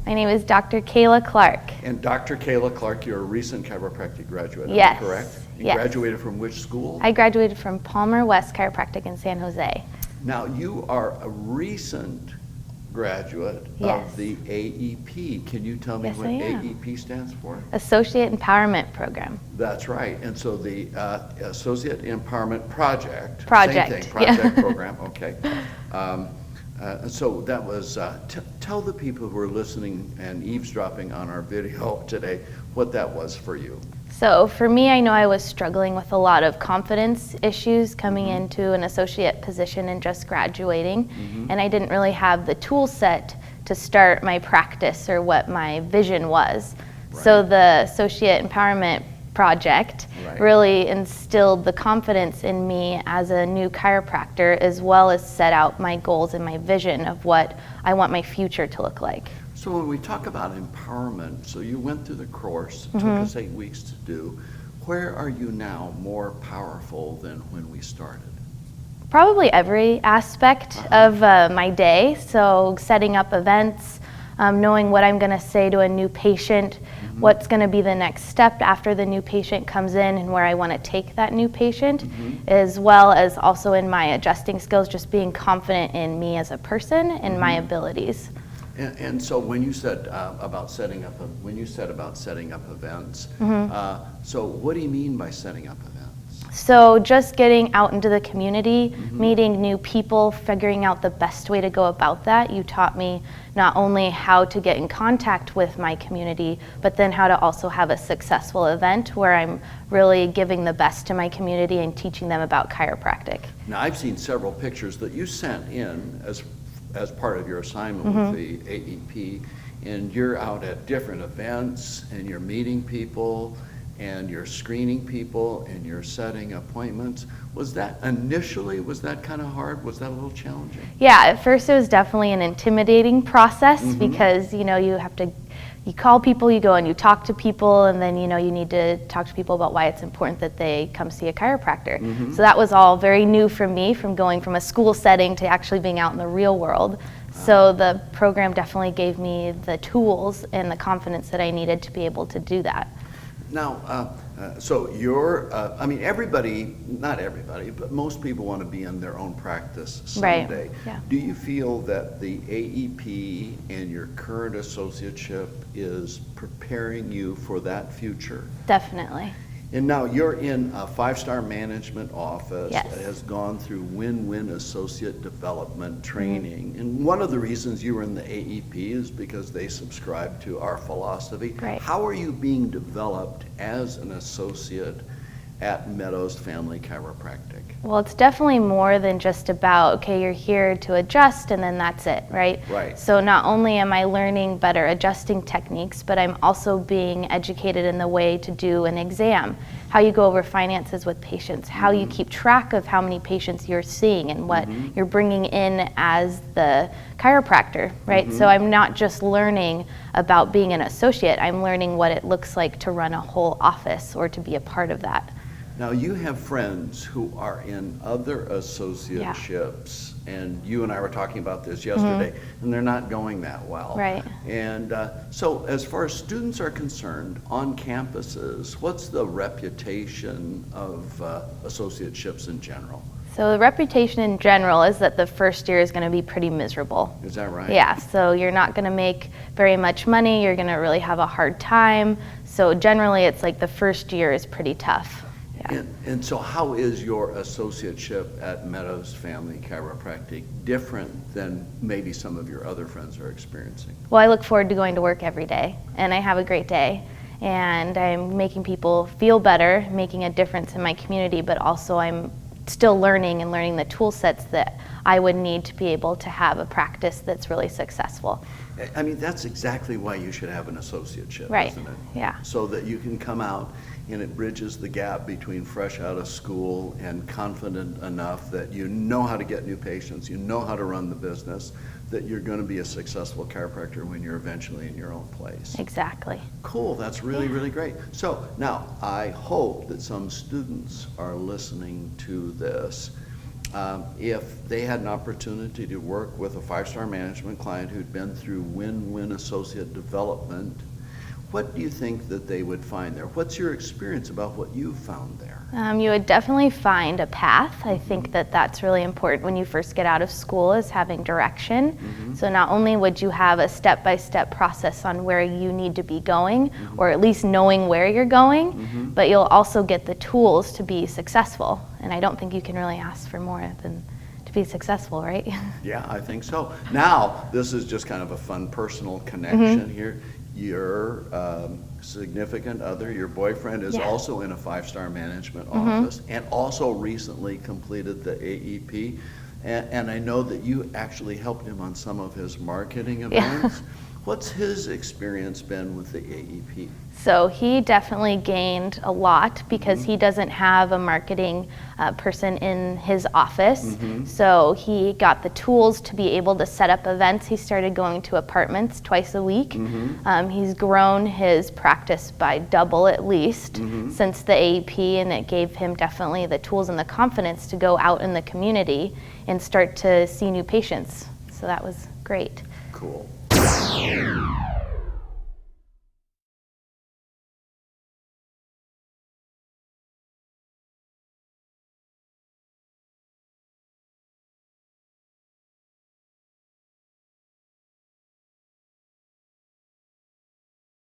My name is Dr. Kayla Clark. And Dr. Kayla Clark, you're a recent chiropractic graduate, Yes. am I correct? You Yes. graduated from which school? I graduated from Palmer West Chiropractic in San Jose. Now, you are a recent graduate Yes. of the AEP. Can you tell me Yes, what I am. AEP stands for? Associate Empowerment Program. That's right. And so the Associate Empowerment Project. Project, Same thing, project yeah. program, okay. So that was, tell the people who are listening and eavesdropping on our video today what that was for you. So for me, I know I was struggling with a lot of confidence issues coming into an associate position and just graduating. And I didn't really have the tool set to start my practice or what my vision was. So the Associate Empowerment Project really instilled the confidence in me as a new chiropractor, as well as set out my goals and my vision of what I want my future to look like. So when we talk about empowerment, so you went through the course, it took us 8 weeks to do. Where are you now more powerful than when we started? Probably every aspect of my day. So setting up events, knowing what I'm going to say to a new patient, what's going to be the next step after the new patient comes in and where I want to take that new patient, as well as also in my adjusting skills, just being confident in me as a person and my abilities. And so when you said about setting up, events, so what do you mean by setting up events? So just getting out into the community, meeting new people, figuring out the best way to go about that. You taught me not only how to get in contact with my community, but then how to also have a successful event where I'm really giving the best to my community and teaching them about chiropractic. Now, I've seen several pictures that you sent in as part of your assignment with the AEP, and you're out at different events and you're meeting people and you're screening people and you're setting appointments. Was that kind of hard? Was that a little challenging? Yeah, at first it was definitely an intimidating process because, you call people, you go and you talk to people, and then, you need to talk to people about why it's important that they come see a chiropractor. So that was all very new for me, from going from a school setting to actually being out in the real world. So the program definitely gave me the tools and the confidence that I needed to be able to do that. Now, so you're, everybody, not everybody, but most people want to be in their own practice someday. Right. Yeah. Do you feel that the AEP and your current associateship is preparing you for that future? Definitely. And now you're in a 5-star management office Yes. that has gone through win-win associate development training. And one of the reasons you were in the AEP is because they subscribe to our philosophy. Right. How are you being developed as an associate at Meadows Family Chiropractic? Well, it's definitely more than just about, okay, you're here to adjust and then that's it, right? Right. So not only am I learning better adjusting techniques, but I'm also being educated in the way to do an exam, how you go over finances with patients, how you keep track of how many patients you're seeing and what you're bringing in as the chiropractor, right? So I'm not just learning about being an associate, I'm learning what it looks like to run a whole office or to be a part of that. Now, you have friends who are in other associateships, and you and I were talking about this yesterday, and they're not going that well. Right. And so as far as students are concerned on campuses, what's the reputation of associateships in general? So the reputation in general is that the first year is going to be pretty miserable. Is that right? Yeah, so you're not going to make very much money, you're going to really have a hard time. So generally it's like the first year is pretty tough. Yeah. And so how is your associateship at Meadows Family Chiropractic different than maybe some of your other friends are experiencing? Well, I look forward to going to work every day, and I have a great day. And I'm making people feel better, making a difference in my community, but also I'm still learning the tool sets that I would need to be able to have a practice that's really successful. I mean, that's exactly why you should have an associateship, Right. isn't it? Yeah. So that you can come out and it bridges the gap between fresh out of school and confident enough that you know how to get new patients, you know how to run the business, that you're going to be a successful chiropractor when you're eventually in your own place. Exactly. Cool, that's really, really great. So now I hope that some students are listening to this if they had an opportunity to work with a 5-star management client who'd been through win-win associate development, what do you think that they would find there? What's your experience about what you found there? You would definitely find a path. I think that that's really important when you first get out of school, is having direction. So not only would you have a step-by-step process on where you need to be going, or at least knowing where you're going, but you'll also get the tools to be successful. And I don't think you can really ask for more than to be successful, right? Yeah, I think so. Now, this is just kind of a fun personal connection here. Your significant other, your boyfriend, is also in a 5-star management office and also recently completed the AEP. And I know that you actually helped him on some of his marketing events. What's his experience been with the AEP? So he definitely gained a lot because he doesn't have a marketing person in his office. So he got the tools to be able to set up events. He started going to apartments twice a week. He's grown his practice by double at least since the AEP, and it gave him definitely the tools and the confidence to go out in the community and start to see new patients. So that was great. Cool.